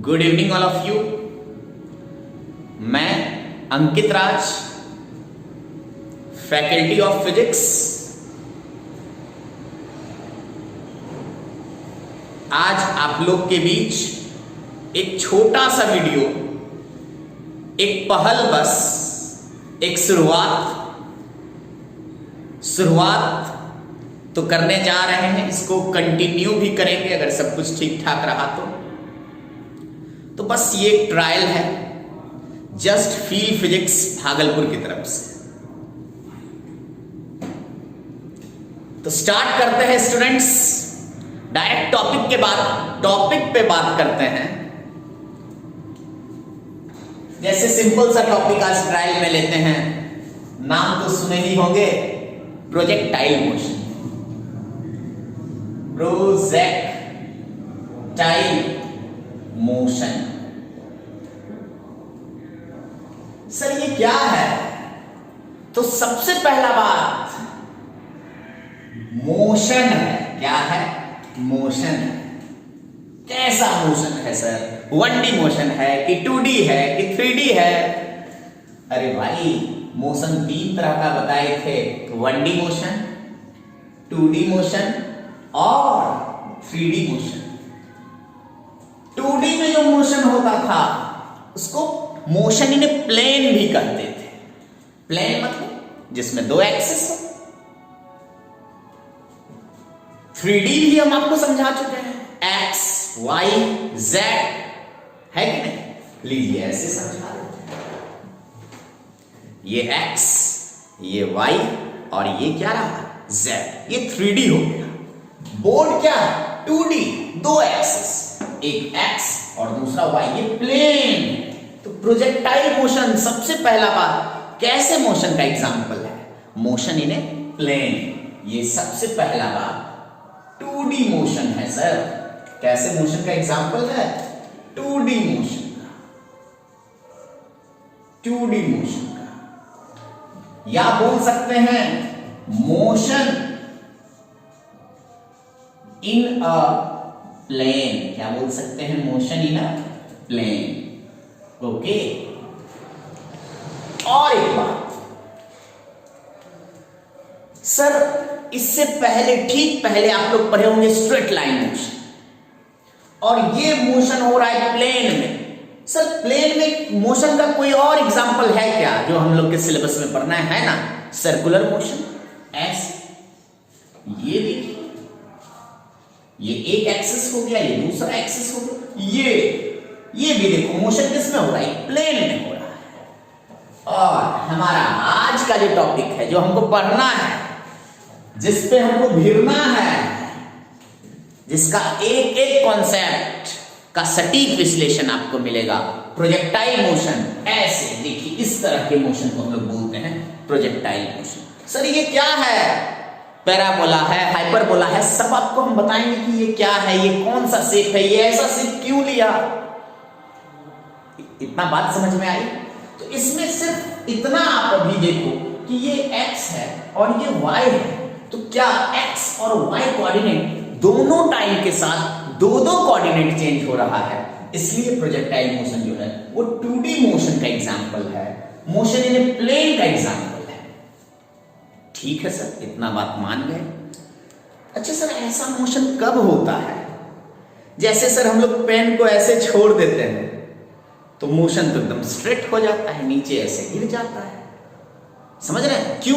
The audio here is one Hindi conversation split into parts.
Good evening all of you. मैं अंकित राज, फैकल्टी ऑफ फिजिक्स, आज आप लोग के बीच एक छोटा सा वीडियो, एक पहल, बस एक शुरुआत तो करने जा रहे हैं। इसको कंटिन्यू भी करेंगे अगर सब कुछ ठीक ठाक रहा तो बस ये एक ट्रायल है, जस्ट फील फिजिक्स भागलपुर की तरफ से। तो स्टार्ट करते हैं स्टूडेंट्स, डायरेक्ट टॉपिक पे बात करते हैं। जैसे सिंपल सा टॉपिक आज ट्रायल में लेते हैं, नाम तो सुने ही होंगे, प्रोजेक्टाइल मोशन। सर ये क्या है? तो सबसे पहला बात, मोशन है। क्या है? मोशन है। कैसा मोशन है सर? 1D मोशन है कि 2D है कि 3D है? अरे भाई, मोशन 3 तरह का बताए थे, 1D मोशन, 2D मोशन और 3D मोशन। 2D में जो मोशन होता था उसको मोशन इन प्लेन भी कहते थे। प्लेन मतलब जिसमें 2 एक्सिस हो। 3D भी हम आपको समझा चुके हैं, एक्स वाई जेड, है कि नहीं? लीजिए ऐसे समझा देते हैं, ये एक्स, ये वाई और ये क्या रहा? जेड। ये 3D हो गया। बोर्ड क्या है? 2D, 2 एक्सिस, एक एक्स और दूसरा वाई, ये प्लेन। तो प्रोजेक्टाइल मोशन सबसे पहला बात, कैसे मोशन का एग्जांपल है? Motion in a plane. ये सबसे पहला बात 2D मोशन है सर। कैसे मोशन का एग्जांपल है? 2D मोशन का, 2D मोशन का। या बोल सकते हैं मोशन इन अ प्लेन। क्या बोल सकते हैं? Motion in a plane. Okay. और एक बात सर, इससे पहले, ठीक पहले आप लोग पढ़े होंगे स्ट्रेट लाइन मोशन, और ये मोशन हो रहा है प्लेन में। सर प्लेन में मोशन का कोई और एग्जांपल है क्या जो हम लोग के सिलेबस में पढ़ना है ना? सर्कुलर मोशन, ऐसे। ये देखिए, ये एक एक्सिस हो गया, ये दूसरा एक्सिस हो गया। ये भी देखो, मोशन किसमें हो रहा है? प्लेन में हो रहा है। और हमारा आज का जो टॉपिक है, जो हमको पढ़ना है, जिस पे हमको भिड़ना है, जिसका एक एक कॉन्सेप्ट का सटीक विश्लेषण आपको मिलेगा, प्रोजेक्टाइल मोशन। ऐसे देखिए, इस तरह के मोशन को हम लोग बोलते हैं प्रोजेक्टाइल मोशन। सर ये क्या है? पैराबोला है, हाइपरबोला है, सब आपको हम बताएंगे कि ये क्या है, ये कौन सा शेप है, ये ऐसा शेप क्यों लिया। इतना बात समझ में आई? तो इसमें सिर्फ इतना आप अभी देखो कि ये x है और ये y है। तो क्या x और y कोऑर्डिनेट दोनों टाइम के साथ दो कोऑर्डिनेट चेंज हो रहा है, इसलिए प्रोजेक्टाइल मोशन जो है वो 2D मोशन का एग्जांपल है, मोशन इन ए प्लेन का एग्जांपल है। ठीक है सर, इतना बात मान गए। अच्छा सर, ऐसा मोशन कब होता है? जैसे सर हम लोग पेन को ऐसे छोड़ देते हैं तो मोशन तो एकदम स्ट्रेट हो जाता है, नीचे ऐसे गिर जाता है। समझ रहे हैं क्यों?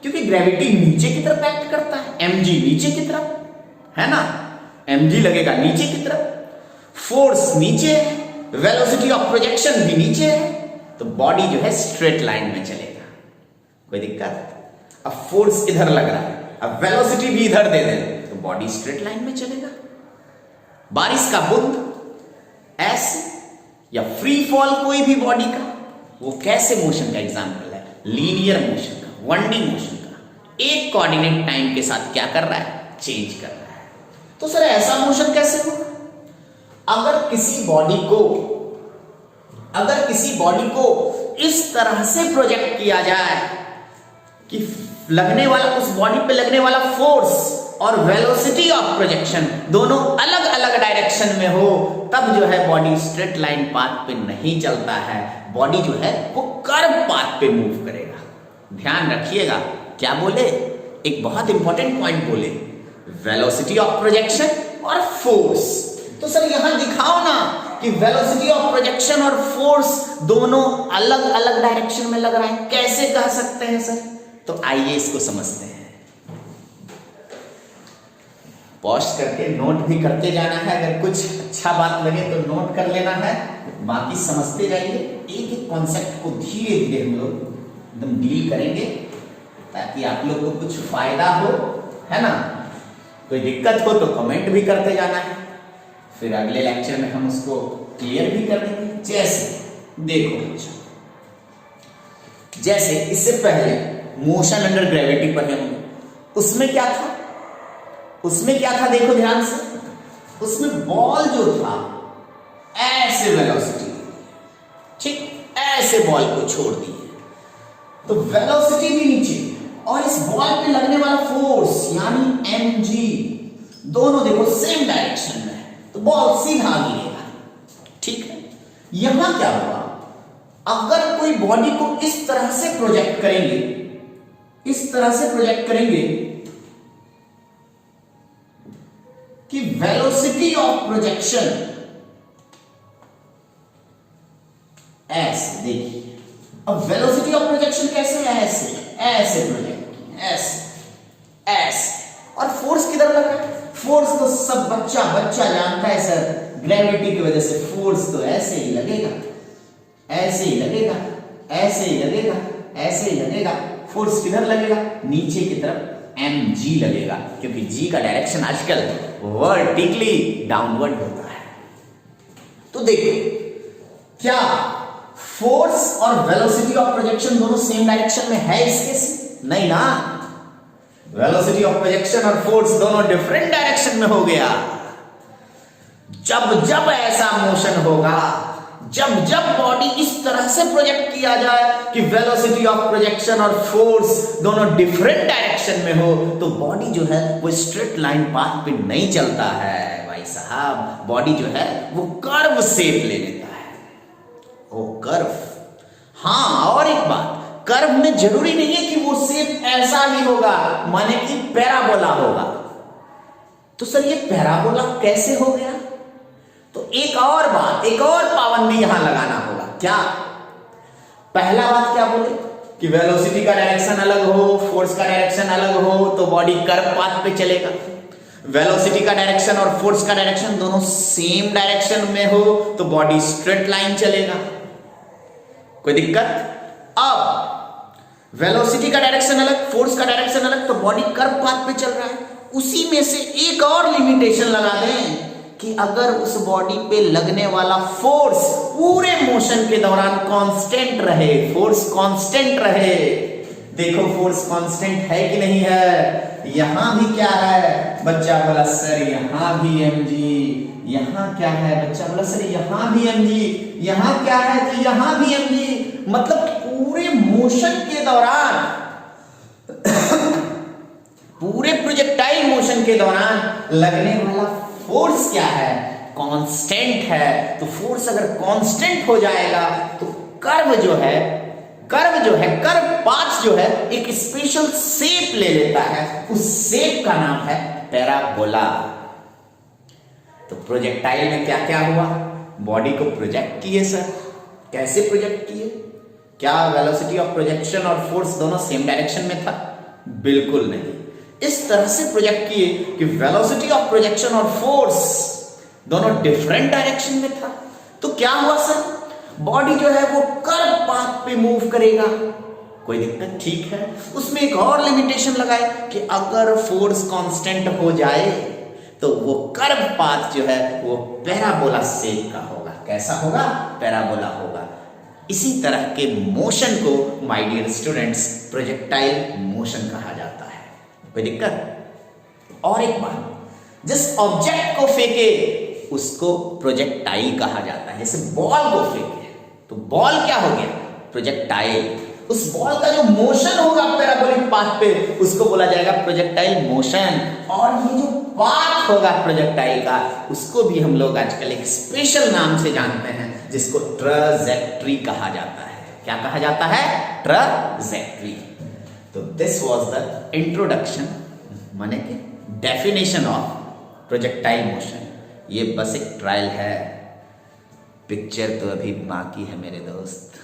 क्योंकि ग्रेविटी नीचे की तरफ एक्ट करता है, mg नीचे की तरफ है ना, mg लगेगा नीचे की तरफ, फोर्स नीचे है, वेलोसिटी ऑफ प्रोजेक्शन भी नीचे है, तो बॉडी जो है स्ट्रेट लाइन में चलेगा। कोई दिक्कत? अब फोर्स इधर लग रहा है, अब वेलोसिटी भी इधर दे दे तो बॉडी स्ट्रेट लाइन में चलेगा। बारिश का बूंद ऐसे, या फ्री फॉल कोई भी बॉडी का, वो कैसे मोशन का एग्जांपल है? लीनियर मोशन का, 1D मोशन का। एक कोऑर्डिनेट टाइम के साथ क्या कर रहा है? चेंज कर रहा है। तो सर ऐसा मोशन कैसे होगा? अगर किसी बॉडी को इस तरह से प्रोजेक्ट किया जाए कि लगने वाला, उस बॉडी पे लगने वाला फोर्स और वेलोसिटी ऑफ प्रोजेक्शन दोनों अलग अलग डायरेक्शन में हो, तब जो है बॉडी स्ट्रेट लाइन पाथ पे नहीं चलता है, बॉडी जो है वो कर्व पाथ पे मूव करेगा। ध्यान रखिएगा, क्या बोले, एक बहुत इंपॉर्टेंट पॉइंट बोले, वेलोसिटी ऑफ प्रोजेक्शन और फोर्स। तो सर यहां दिखाओ ना कि वेलोसिटी ऑफ प्रोजेक्शन और फोर्स दोनों अलग अलग डायरेक्शन में लग रहा है, कैसे कह सकते हैं सर? तो आइए इसको समझते हैं। पॉज करके नोट भी करते जाना है, अगर कुछ अच्छा बात लगे तो नोट कर लेना है, बाकी समझते जाइए। एक एक कॉन्सेप्ट को धीरे धीरे हम लोग एकदम डील करेंगे ताकि आप लोग को कुछ फायदा हो, है ना। कोई दिक्कत हो तो कमेंट भी करते जाना है, फिर अगले लेक्चर में हम उसको क्लियर भी कर देंगे। जैसे देखो, जैसे इससे पहले मोशन अंडर ग्रेविटी पढ़े होंगे, उसमें क्या था, उसमें क्या था देखो ध्यान से, उसमें बॉल जो था ऐसे वेलोसिटी, ठीक, ऐसे बॉल को छोड़ दिए तो वेलोसिटी भी नीचे, और इस बॉल पे लगने वाला फोर्स यानी mg दोनों देखो सेम डायरेक्शन में है, तो बॉल सीधा गिरेगा, ठीक है। यहां क्या हुआ, अगर कोई बॉडी को इस तरह से प्रोजेक्ट करेंगे, इस तरह से प्रोजेक्ट करेंगे कि वेलोसिटी ऑफ प्रोजेक्शन ऐसे, देखिए अब वेलोसिटी ऑफ प्रोजेक्शन कैसे है, ऐसे ऐसे प्रोजेक्ट, ऐसे ऐसे, और फोर्स किधर लग रहा है, फोर्स तो सब बच्चा जानता है सर, ग्रेविटी की वजह से फोर्स तो ऐसे ही लगेगा, ऐसे ही लगेगा, ऐसे ही लगेगा, ऐसे ही लगेगा। फोर्स किधर लगेगा, नीचे की तरफ mg लगेगा, क्योंकि g का डायरेक्शन आजकल वर्टिकली डाउनवर्ड होता है। तो देखो क्या फोर्स और वेलोसिटी ऑफ प्रोजेक्शन दोनों सेम डायरेक्शन में है इसके से? नहीं ना, वेलोसिटी ऑफ प्रोजेक्शन और फोर्स दोनों डिफरेंट डायरेक्शन में हो गया। जब जब ऐसा मोशन होगा, जब जब बॉडी इस तरह से प्रोजेक्ट किया जाए कि वेलोसिटी ऑफ प्रोजेक्शन और फोर्स दोनों डिफरेंट डायरेक्शन में हो, तो बॉडी जो है वो स्ट्रेट लाइन पाथ पे नहीं चलता है भाई साहब, बॉडी जो है वो कर्व शेप ले लेता है, वो कर्व। हाँ, और एक बात, कर्व में जरूरी नहीं है कि वो शेप ऐसा ही होगा, माने कि पैराबोला होगा। तो सर ये पैराबोला कैसे हो गया? तो एक और बात, एक और पाबंदी यहां लगाना होगा। क्या? पहला बात क्या बोले कि वेलोसिटी का डायरेक्शन अलग हो, फोर्स का डायरेक्शन अलग हो, तो बॉडी कर्व पाथ पे चलेगा। वेलोसिटी का डायरेक्शन और फोर्स का डायरेक्शन दोनों सेम डायरेक्शन में हो तो बॉडी स्ट्रेट लाइन चलेगा, कोई दिक्कत? अब वेलोसिटी का डायरेक्शन अलग, फोर्स का डायरेक्शन अलग, तो बॉडी कर्व पाथ पे चल रहा है। उसी में से एक और लिमिटेशन लगा दें कि अगर उस बॉडी पे लगने वाला फोर्स पूरे मोशन के दौरान कांस्टेंट रहे, फोर्स कांस्टेंट रहे। देखो फोर्स कांस्टेंट है कि नहीं है? यहां भी क्या है? बच्चा बोला सर यहां भी mg, यहां क्या है? बच्चा बोला सर यहां भी mg, यहां क्या है? तो यहां भी mg। मतलब पूरे मोशन के दौरान पूरे प्रोजेक्टाइल मोशन के दौरान लगने वाला फोर्स क्या है? कांस्टेंट है। तो फोर्स अगर कांस्टेंट हो जाएगा तो कर्व जो है, कर्व पाथ जो है एक स्पेशल शेप ले लेता है, उस शेप का नाम है पैराबोला। तो प्रोजेक्टाइल में क्या क्या हुआ? बॉडी को प्रोजेक्ट किए सर, कैसे प्रोजेक्ट किए? क्या वेलोसिटी ऑफ प्रोजेक्शन और फोर्स दोनों सेम डायरेक्शन में था? बिल्कुल नहीं। इस तरह से प्रोजेक्ट किए कि वेलोसिटी ऑफ प्रोजेक्शन और फोर्स दोनों डिफरेंट डायरेक्शन में था। तो क्या हुआ सर? बॉडी जो है वो कर्व पाथ पे मूव करेगा, कोई दिक्कत? ठीक है। उसमें एक और लिमिटेशन लगाए कि अगर फोर्स कांस्टेंट हो जाए तो वो कर्व पाथ जो है वो पैराबोला शेप का होगा। कैसा होगा? पैराबोला होगा। इसी तरह के मोशन को my dear students projectile motion कहा जाता है, कोई दिक्कत? और एक बात, जिस ऑब्जेक्ट को फेंके उसको प्रोजेक्टाइल कहा जाता है। जैसे बॉल को फेंके तो बॉल क्या हो गया? प्रोजेक्टाइल। उस बॉल का जो मोशन होगा पैराबोलिक पाथ पे उसको बोला जाएगा प्रोजेक्टाइल मोशन। और ये जो पाथ होगा प्रोजेक्टाइल का उसको भी हम लोग आजकल एक स्पेशल नाम से जानते हैं जिसको ट्रैजेक्टरी कहा जाता है। क्या कहा जाता है? ट्रैजेक्टरी। तो दिस वाज द इंट्रोडक्शन माने कि डेफिनेशन ऑफ प्रोजेक्टाइल मोशन। ये बस एक ट्रायल है, पिक्चर तो अभी बाकी है मेरे दोस्त।